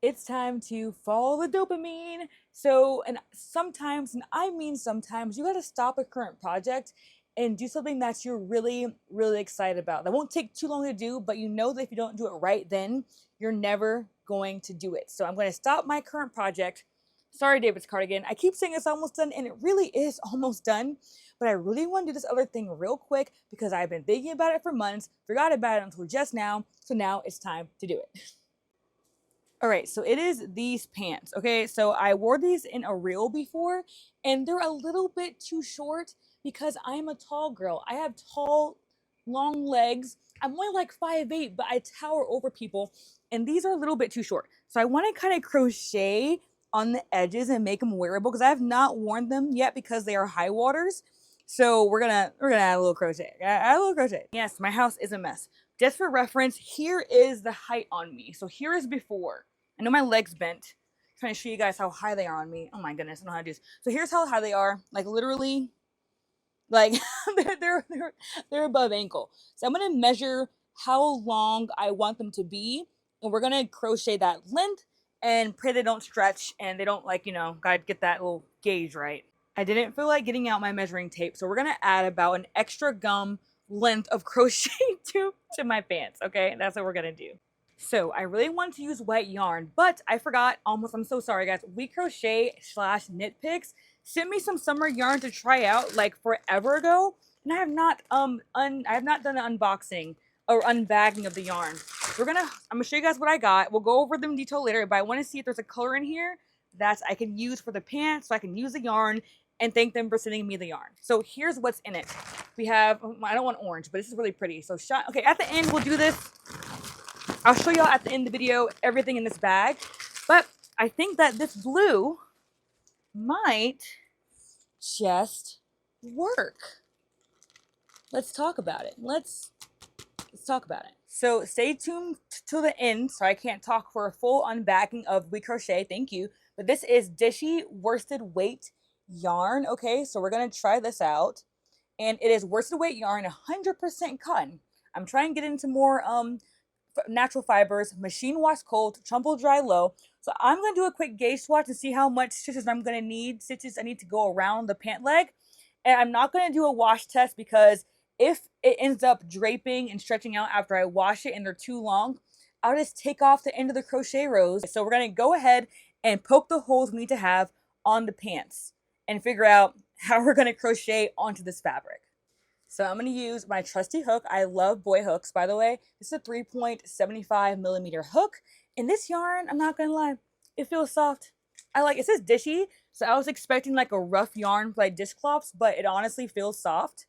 It's time to follow the dopamine. So, and sometimes, and I mean sometimes, you gotta stop a current project and do something that you're really, really excited about. That won't take too long to do, but you know that if you don't do it right then, you're never going to do it. So I'm gonna stop my current project. Sorry, David's cardigan. I keep saying it's almost done, and it really is almost done. But I really want to do this other thing real quick because I've been thinking about it for months, forgot about it until just now. So now it's time to do it. All right, so it is these pants. Okay, so I wore these in a reel before, and they're a little bit too short because I'm a tall girl. I have tall, long legs. I'm only like 5'8", but I tower over people, and these are a little bit too short. So I want to kind of crochet on the edges and make them wearable because I have not worn them yet because they are high waters. So we're gonna add a little crochet. Add a little crochet. Yes, my house is a mess. Just for reference, here is the height on me. So here is before. I know my legs bent. I'm trying to show you guys how high they are on me. Oh my goodness, I don't know how to do this. So here's how high they are. Like literally, like they're above ankle. So I'm gonna measure how long I want them to be, and we're gonna crochet that length and pray they don't stretch and they don't gotta get that little gauge right. I didn't feel like getting out my measuring tape, so we're gonna add about an extra gum length of crochet to my pants. Okay, that's what we're gonna do. So I really wanted to use white yarn, but I forgot almost. I'm so sorry, guys. We Crochet / Knit Picks sent me some summer yarn to try out like forever ago, and I have not I have not done an unboxing or unbagging of the yarn. I'm gonna show you guys what I got. We'll go over them in detail later, but I want to see if there's a color in here that I can use for the pants, so I can use the yarn and thank them for sending me the yarn. So here's what's in it. We have, I don't want orange, but this is really pretty. So okay, at the end we'll do this. I'll show y'all at the end of the video everything in this bag, but I think that this blue might just work. Let's talk about it. Let's talk about it. So stay tuned to the end, so I can't talk for a full unbagging of We Crochet. Thank you. But this is Dishy worsted weight yarn. Okay, so we're gonna try this out, and it is worsted weight yarn, 100% cotton. I'm trying to get into more natural fibers, machine wash cold, tumble dry low. So I'm going to do a quick gauge swatch to see how much stitches I'm going to need, stitches I need to go around the pant leg. And I'm not going to do a wash test because if it ends up draping and stretching out after I wash it and they're too long, I'll just take off the end of the crochet rows. So we're going to go ahead and poke the holes we need to have on the pants and figure out how we're going to crochet onto this fabric. So I'm going to use my trusty hook. I love boy hooks, by the way. This is a 3.75 millimeter hook. And this yarn, I'm not going to lie, it feels soft. It says Dishy, so I was expecting like a rough yarn like dishcloths, but it honestly feels soft.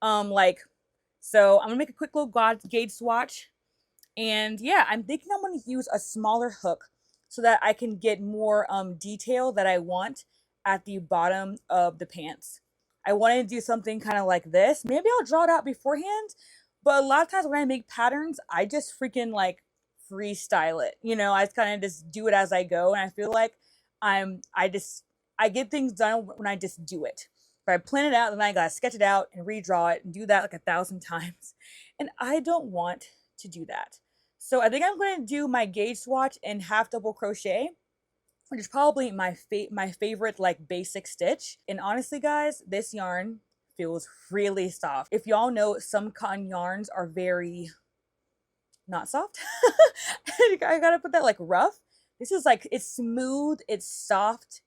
So I'm going to make a quick little gauge swatch. And yeah, I'm thinking I'm going to use a smaller hook so that I can get more detail that I want at the bottom of the pants. I wanted to do something kind of like this. Maybe I'll draw it out beforehand, but a lot of times when I make patterns, I just freaking like freestyle it. I kind of just do it as I go, and I feel like I get things done when I just do it. If I plan it out, then I gotta sketch it out and redraw it and do that like 1,000 times, and I don't want to do that. So I think I'm going to do my gauge swatch in half double crochet, which is probably my favorite like basic stitch. And honestly, guys, this yarn feels really soft. If y'all know, some cotton yarns are very not soft. I gotta put that like rough. This is like, it's smooth, it's soft.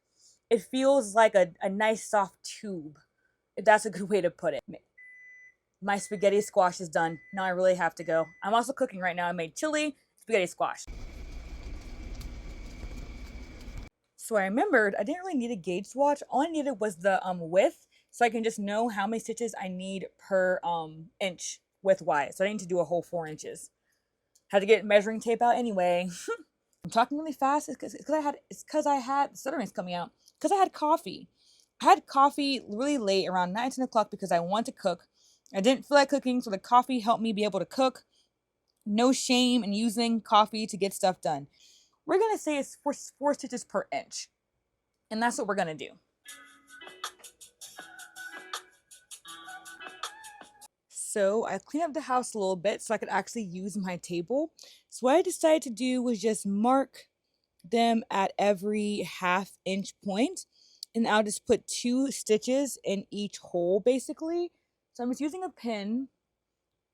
It feels like a nice soft tube, if that's a good way to put it. My spaghetti squash is done. Now I really have to go. I'm also cooking right now. I made chili, spaghetti squash. So I remembered I didn't really need a gauge swatch. All I needed was the width, so I can just know how many stitches I need per inch width-wise. So I didn't need to do a whole 4 inches. Had to get measuring tape out anyway. I'm talking really fast. It's because I had stuttering's coming out. Because I had coffee. I had coffee really late, around 9, 10 o'clock, because I wanted to cook. I didn't feel like cooking, so the coffee helped me be able to cook. No shame in using coffee to get stuff done. We're going to say it's 4 stitches per inch. And that's what we're going to do. So I cleaned up the house a little bit so I could actually use my table. So what I decided to do was just mark them at every 1/2 inch point, and I'll just put 2 stitches in each hole basically. So I'm just using a pin,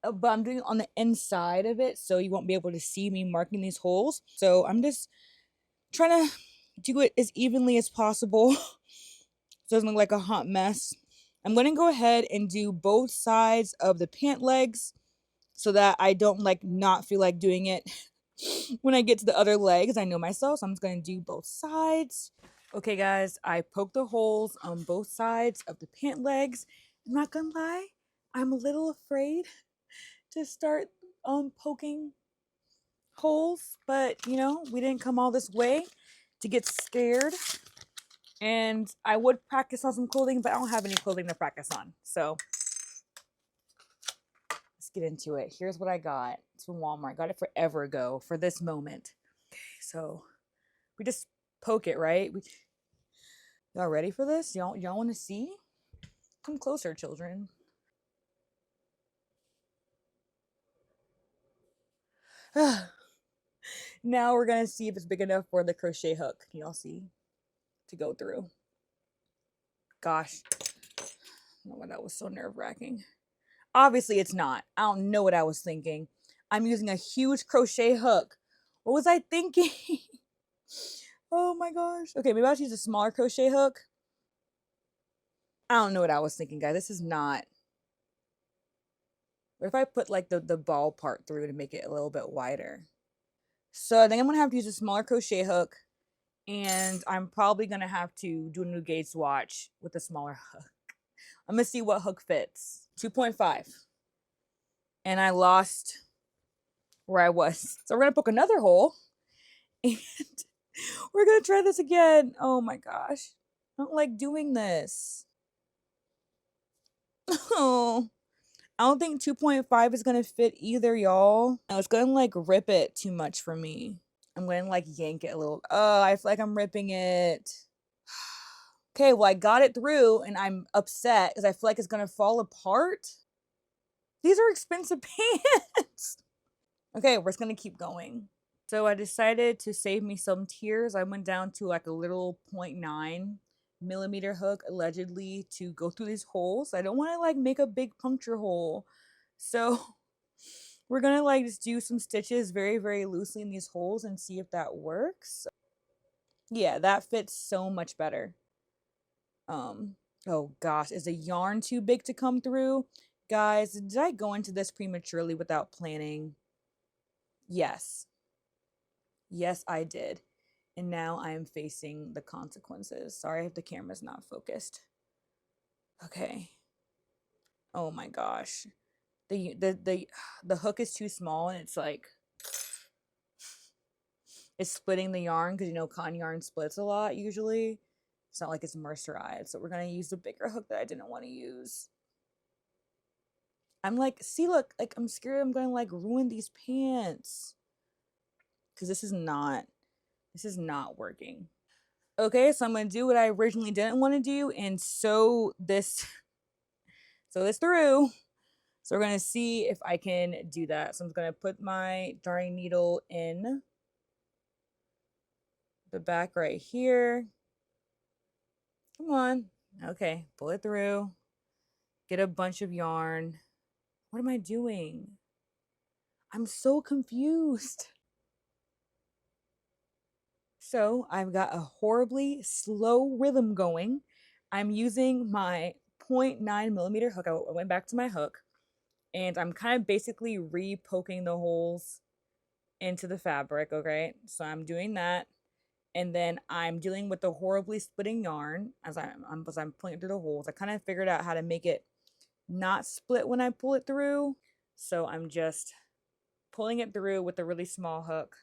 but I'm doing it on the inside of it so you won't be able to see me marking these holes. So I'm just trying to do it as evenly as possible so it doesn't look like a hot mess. I'm going to go ahead and do both sides of the pant legs so that I don't like not feel like doing it when I get to the other legs. I know myself, so I'm just going to do both sides. Okay guys, I poked the holes on both sides of the pant legs. I'm not gonna lie, I'm a little afraid to start poking holes, but you know, we didn't come all this way to get scared. And I would practice on some clothing, but I don't have any clothing to practice on. So let's get into it. Here's what I got. It's from Walmart. Got it forever ago for this moment. Okay, so we just poke it, right? Y'all ready for this? Y'all want to see? Come closer, children. Now we're gonna see if it's big enough for the crochet hook. Can y'all see? To go through. Gosh, I don't know why that was so nerve-wracking. Obviously, it's not. I don't know what I was thinking. I'm using a huge crochet hook. What was I thinking? Oh my gosh. Okay, maybe I'll use a smaller crochet hook. I don't know what I was thinking, guys. This is not. What if I put like the ball part through to make it a little bit wider? So I think I'm gonna have to use a smaller crochet hook, and I'm probably gonna have to do a new gauge swatch with a smaller hook. I'm gonna see what hook fits. 2.5. And I lost where I was. So we're gonna poke another hole and we're gonna try this again. Oh my gosh. I don't like doing this. Oh. I don't think 2.5 is gonna fit either, y'all. No, it's gonna like rip it too much for me. I'm gonna like yank it a little. Oh, I feel like I'm ripping it. Okay, well, I got it through and I'm upset because I feel like it's gonna fall apart. These are expensive pants. Okay, we're just gonna keep going. So I decided to save me some tears. I went down to like a little 0.9 millimeter hook allegedly to go through these holes. I don't want to like make a big puncture hole. So we're gonna like just do some stitches very, very loosely in these holes and see if that works. Yeah, that fits so much better. Oh gosh, is the yarn too big to come through? Guys, did I go into this prematurely without planning? Yes. Yes, I did. And now I am facing the consequences. Sorry if the camera's not focused. Okay. Oh my gosh. The hook is too small and it's like it's splitting the yarn because you know cotton yarn splits a lot usually. It's not like it's mercerized. So we're gonna use the bigger hook that I didn't want to use. I'm like, see, look, like I'm scared I'm gonna like ruin these pants. Cause this is not working. Okay, so I'm gonna do what I originally didn't want to do and sew this through. So we're gonna see if I can do that. So I'm gonna put my darning needle in the back right here. Come on. Okay, pull it through. Get a bunch of yarn. What am I doing? I'm so confused. So I've got a horribly slow rhythm going. I'm using my 0.9 millimeter hook. I went back to my hook and I'm kind of basically re-poking the holes into the fabric, okay? So I'm doing that. And then I'm dealing with the horribly splitting yarn as I'm pulling it through the holes. I kind of figured out how to make it not split when I pull it through. So I'm just pulling it through with a really small hook.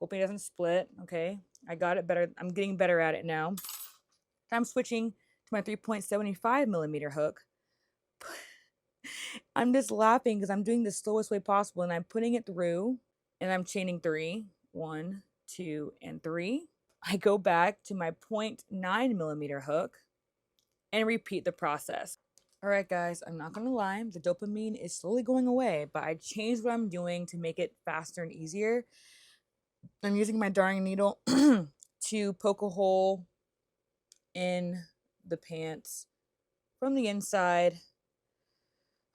Hoping it doesn't split, okay? I got it better. I'm getting better at it now. I'm switching to my 3.75 millimeter hook. I'm just laughing because I'm doing the slowest way possible and I'm putting it through and I'm chaining 3. 1, 2, and 3. I go back to my 0.9 millimeter hook and repeat the process. All right, guys, I'm not gonna lie, the dopamine is slowly going away, but I changed what I'm doing to make it faster and easier. I'm using my darning needle to poke a hole in the pants from the inside.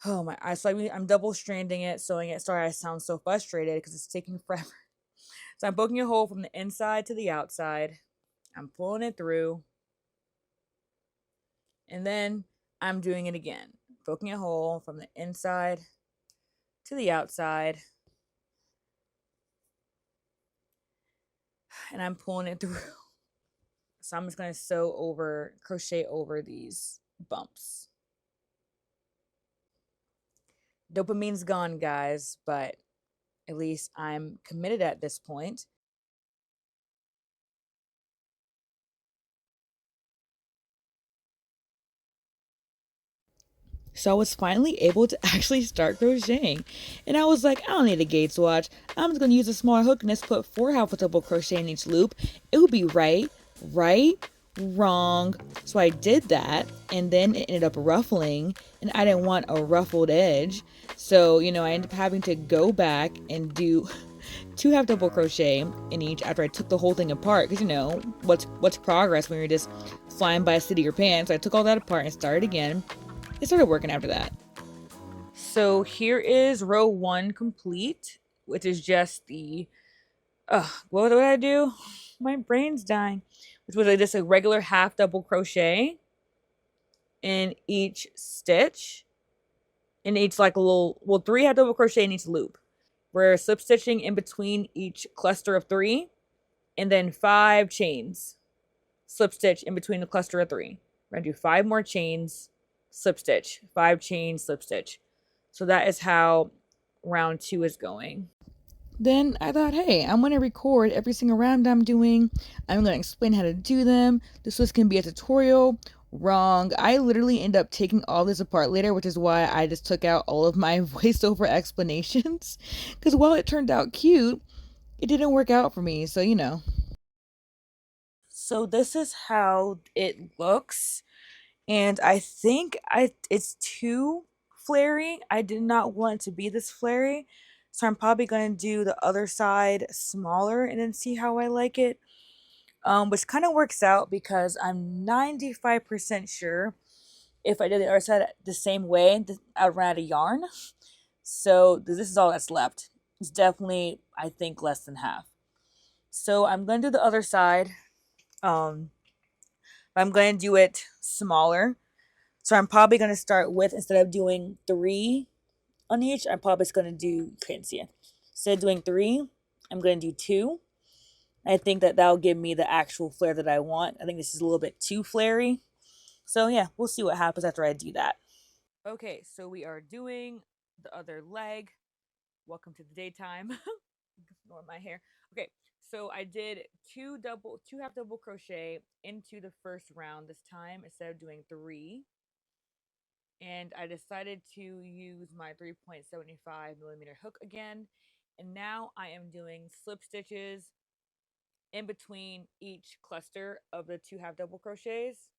Oh my! I'm double stranding it, sewing it. Sorry, I sound so frustrated because it's taking forever. So I'm poking a hole from the inside to the outside. I'm pulling it through, and then I'm doing it again, poking a hole from the inside to the outside, and I'm pulling it through. So I'm just gonna crochet over these bumps. Dopamine's gone, guys, but at least I'm committed at this point. So I was finally able to actually start crocheting. And I was like, I don't need a Gates watch. I'm just going to use a small hook and just put 4 half double crochet in each loop. It would be right, wrong. So I did that, and then it ended up ruffling, and I didn't want a ruffled edge. So, I ended up having to go back and do 2 half double crochet in each after I took the whole thing apart. Because, what's progress when you're just flying by the seat of your pants. So I took all that apart and started again. It started working after that. So here is row 1 complete, which is just the what did I do? My brain's dying. Which was just a regular half double crochet in each stitch, in each like a little, well, 3 half double crochet in each loop. We're slip stitching in between each cluster of 3, and then 5 chains slip stitch in between the cluster of 3. We're gonna do 5 more chains, slip stitch, 5 chains, slip stitch. So that is how round 2 is going. Then I thought, hey, I'm going to record every single round I'm doing. I'm going to explain how to do them. This was going to be a tutorial. Wrong. I literally end up taking all this apart later, which is why I just took out all of my voiceover explanations. Because while it turned out cute, it didn't work out for me. So. So this is how it looks. And I think it's too flary. I did not want it to be this flary. So I'm probably going to do the other side smaller and then see how I like it. Which kind of works out because I'm 95% sure if I did the other side the same way, I'd run out of yarn. So this is all that's left. It's definitely, I think, less than half. So I'm going to do the other side. Um, I'm going to do it smaller. So I'm probably going to start with, instead of doing 3 on each, I'm probably just going to do, you can't see it. Instead of doing 3, I'm going to do 2. I think that that'll give me the actual flare that I want. I think this is a little bit too flary. So yeah, we'll see what happens after I do that. Okay, so we are doing the other leg. Welcome to the daytime. Ignore my hair. Okay, so I did 2 half double crochet into the first round this time instead of doing 3. And I decided to use my 3.75 millimeter hook again. And now I am doing slip stitches in between each cluster of the 2 half double crochets.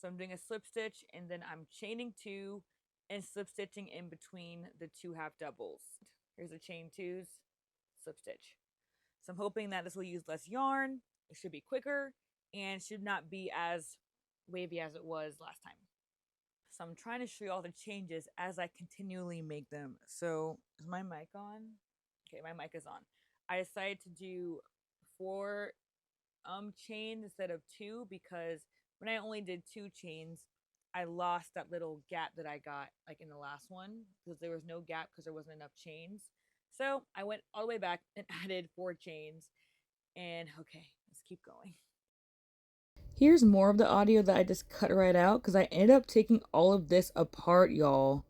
So I'm doing a slip stitch and then I'm chaining 2 and slip stitching in between the 2 half doubles. Here's a chain 2s, slip stitch. So I'm hoping that this will use less yarn. It should be quicker and should not be as wavy as it was last time. So I'm trying to show you all the changes as I continually make them. So is my mic on? Okay, my mic is on. I decided to do 4 chains instead of 2 because when I only did 2 chains, I lost that little gap that I got like in the last one because there was no gap because there wasn't enough chains. So I went all the way back and added 4 chains. And okay, let's keep going. Here's more of the audio that I just cut right out because I ended up taking all of this apart, y'all.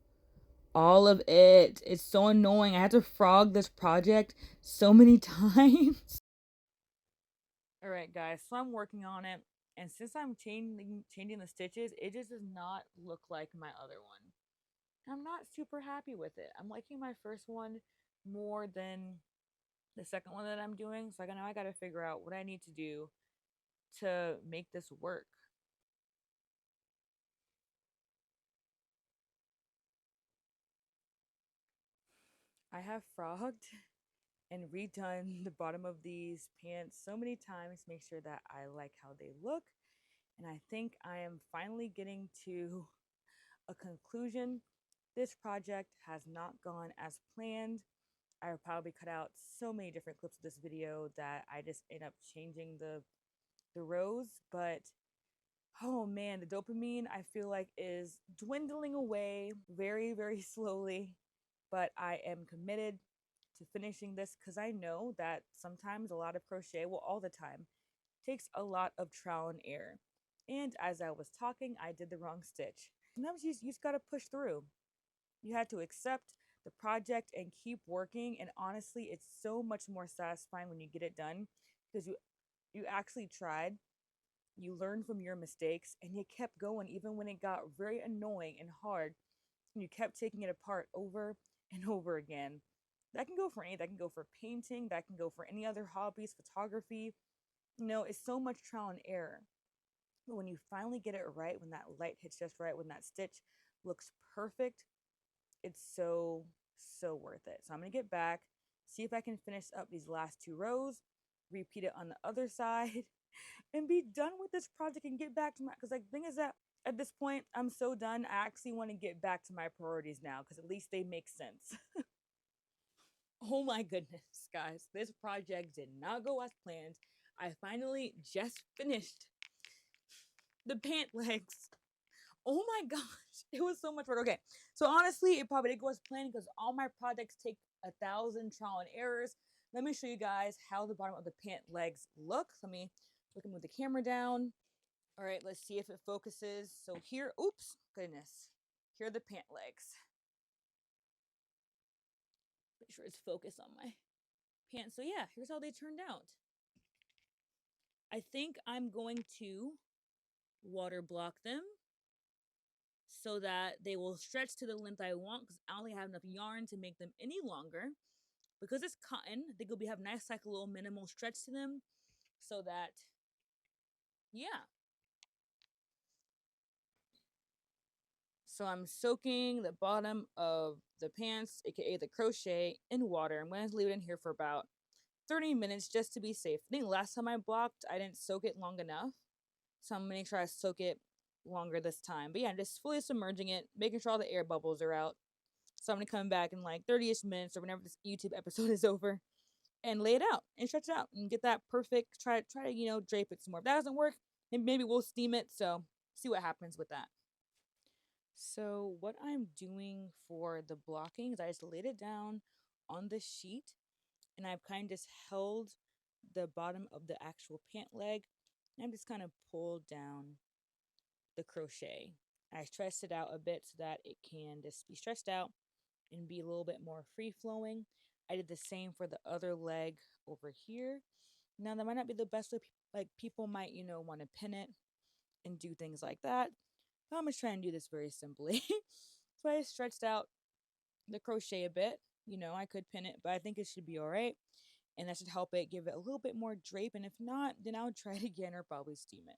All of it. It's so annoying. I had to frog this project so many times. All right, guys. So I'm working on it, and since I'm changing the stitches, it just does not look like my other one. I'm not super happy with it. I'm liking my first one more than the second one that I'm doing. So now I got to figure out what I need to do to make this work. I have frogged and redone the bottom of these pants so many times to make sure that I like how they look. And I think I am finally getting to a conclusion. This project has not gone as planned. I would probably cut out so many different clips of this video that I just end up changing the rows, but oh man, the dopamine I feel like is dwindling away very, very slowly. But I am committed to finishing this because I know that sometimes a lot of crochet, well, all the time, takes a lot of trial and error. And as I was talking, I did the wrong stitch. Sometimes you just gotta push through. You had to accept the project and keep working. And honestly, it's so much more satisfying when you get it done because you actually tried, you learned from your mistakes, and you kept going even when it got very annoying and hard. And you kept taking it apart over and over again. That can go for anything. That can go for painting. That can go for any other hobbies, photography. You know, it's so much trial and error. But when you finally get it right, when that light hits just right, when that stitch looks perfect, it's so, so worth it. So I'm going to get back, see if I can finish up these last two rows, repeat it on the other side, and be done with this project and get back to my, because like the thing is that at this point I'm so done. I actually want to get back to my priorities now because at least they make sense. Oh my goodness, guys, this project did not go as planned. I finally just finished the pant legs. Oh my gosh, it was so much work. Okay, so honestly, it probably did go as planned because all my projects take 1,000 trial and errors. Let me show you guys how the bottom of the pant legs look. Let me move the camera down. All right, let's see if it focuses. So here, oops, goodness. Here are the pant legs. Make sure it's focused on my pants. So yeah, here's how they turned out. I think I'm going to water block them so that they will stretch to the length I want because I only have enough yarn to make them any longer. Because it's cotton, I think it'll have nice, like a little minimal stretch to them so that, yeah. So I'm soaking the bottom of the pants, aka the crochet, in water. I'm going to leave it in here for about 30 minutes just to be safe. I think last time I blocked, I didn't soak it long enough. So I'm going to make sure I soak it longer this time. But yeah, just fully submerging it, making sure all the air bubbles are out. So I'm going to come back in like 30-ish minutes or whenever this YouTube episode is over and lay it out and stretch it out and get that perfect, try to, drape it some more. If that doesn't work, maybe we'll steam it. So see what happens with that. So what I'm doing for the blocking is I just laid it down on the sheet and I've kind of just held the bottom of the actual pant leg and I'm just kind of pulled down the crochet. I stretched it out a bit so that it can just be stretched out and be a little bit more free flowing. I did the same for the other leg over here. Now that might not be the best way, like people might, want to pin it and do things like that. But I'm just trying to do this very simply. So I stretched out the crochet a bit. I could pin it, but I think it should be all right. And that should help it give it a little bit more drape. And if not, then I'll try it again or probably steam it.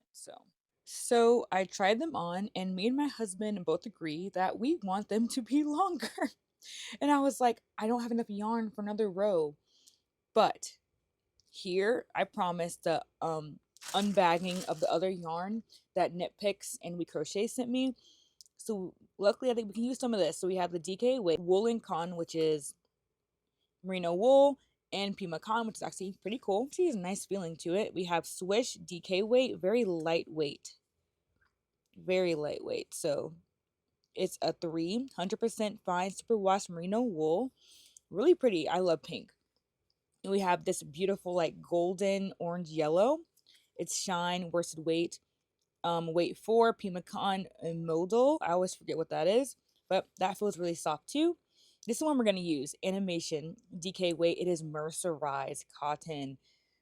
So I tried them on, and me and my husband both agree that we want them to be longer. And I was like, I don't have enough yarn for another row. But here, I promised the unbagging of the other yarn that Knit Picks and We Crochet sent me. So luckily, I think we can use some of this. So we have the DK weight woolen cotton, which is merino wool, and Pima cotton, which is actually pretty cool. She has a nice feeling to it. We have Swish DK weight, very lightweight. Very lightweight. So it's a 300% fine superwash merino wool. Really pretty. I love pink. And we have this beautiful like golden orange yellow. It's shine worsted weight. Weight 4 Pimacan and modal. I always forget what that is, but that feels really soft too. This is the one we're gonna use. Animation DK weight. It is mercerized cotton,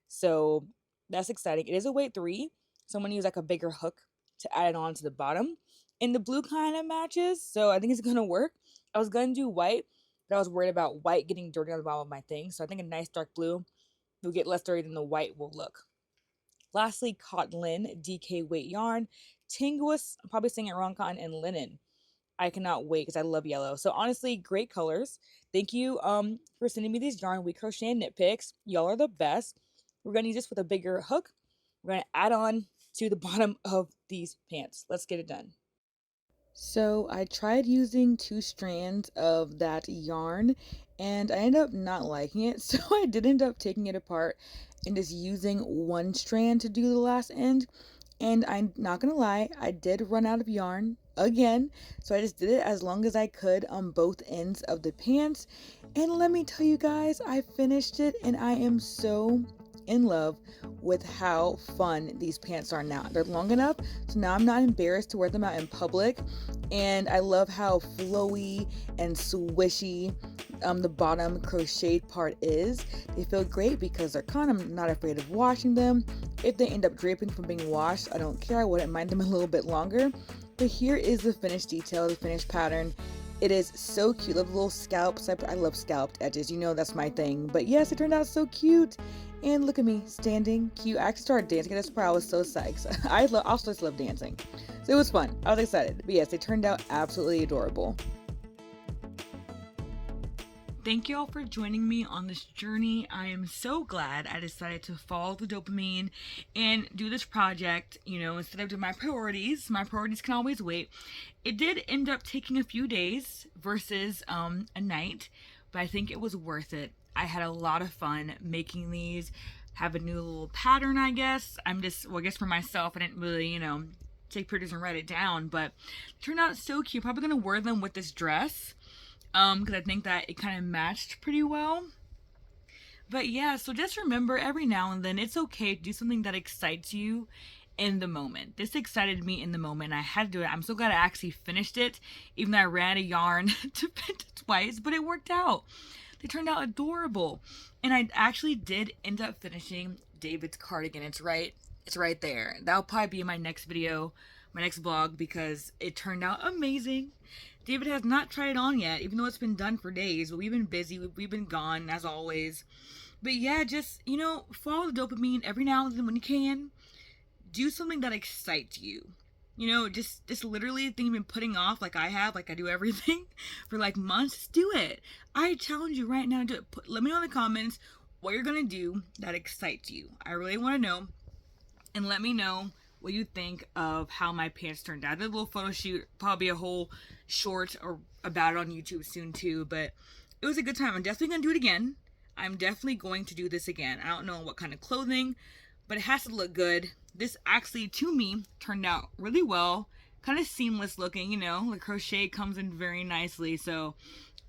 so that's exciting. It is a weight 3, so I'm gonna use like a bigger hook to add it on to the bottom. And the blue kind of matches, so I think it's gonna work. I was gonna do white, but I was worried about white getting dirty on the bottom of my thing, so I think a nice dark blue will get less dirty than the white will look. Lastly, cotton DK weight yarn, Tinguis, I'm probably saying it wrong, cotton and linen. I cannot wait because I love yellow. So honestly, great colors. Thank you for sending me these yarn. We crochet and knit picks. Y'all are the best. We're gonna use this with a bigger hook. We're gonna add on to the bottom of these pants. Let's get it done. So I tried using 2 strands of that yarn and I ended up not liking it. So I did end up taking it apart and just using 1 strand to do the last end. And I'm not gonna lie, I did run out of yarn again. So I just did it as long as I could on both ends of the pants. And let me tell you guys, I finished it and I am so in love with how fun these pants are now. They're long enough, so now I'm not embarrassed to wear them out in public. And I love how flowy and swishy the bottom crocheted part is. They feel great because they're cotton. I'm not afraid of washing them. If they end up draping from being washed, I don't care. I wouldn't mind them a little bit longer. But here is the finished detail, the finished pattern. It is so cute. I love little scalps. I love scalped edges. You know that's my thing. But yes, it turned out so cute. And look at me, standing cute. I actually started dancing at this part. I was so psyched. I also just love dancing. So it was fun. I was excited. But yes, they turned out absolutely adorable. Thank you all for joining me on this journey. I am so glad I decided to follow the dopamine and do this project, you know, instead of doing my priorities. My priorities can always wait. It did end up taking a few days versus a night, but I think it was worth it. I had a lot of fun making these, have a new little pattern, I guess. I guess for myself, I didn't really, you know, take pictures and write it down, but it turned out so cute. Probably gonna wear them with this dress. Because I think that it kind of matched pretty well. But yeah, so just remember every now and then it's okay to do something that excites you in the moment. This excited me in the moment. I had to do it. I'm so glad I actually finished it, even though I ran out of yarn to print it twice, but it worked out. They turned out adorable. And I actually did end up finishing David's cardigan. It's right there. That'll probably be in my next video, my next vlog, because it turned out amazing. David has not tried it on yet, even though it's been done for days, but we've been busy, we've been gone, as always. But yeah, just, you know, follow the dopamine every now and then when you can. Do something that excites you. You know, just literally thing you've been putting off, like I have, like I do everything, for like months. Just do it. I challenge you right now to do it. Let me know in the comments what you're going to do that excites you. I really want to know. And let me know what you think of how my pants turned out. I did a little photo shoot, probably a whole short or about it on YouTube soon too, but it was a good time. I'm definitely going to do it again. I'm definitely going to do this again. I don't know what kind of clothing, but it has to look good. This actually, to me, turned out really well. Kind of seamless looking, you know, the crochet comes in very nicely, so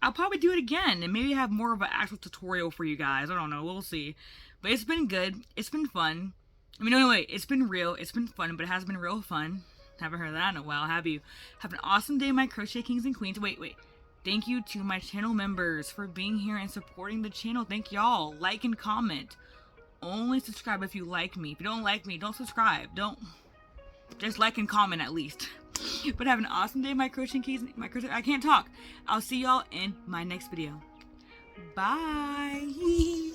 I'll probably do it again and maybe have more of an actual tutorial for you guys. I don't know, we'll see. But it's been good. It's been fun. I mean, no, wait, it's been real, it's been fun, but it has been real fun. Haven't heard that in a while, have you? Have an awesome day, my crochet kings and queens. Wait. Thank you to my channel members for being here and supporting the channel. Thank y'all. Like and comment. Only subscribe if you like me. If you don't like me, don't subscribe. Don't. Just like and comment at least. But have an awesome day, my crochet kings. I can't talk. I'll see y'all in my next video. Bye.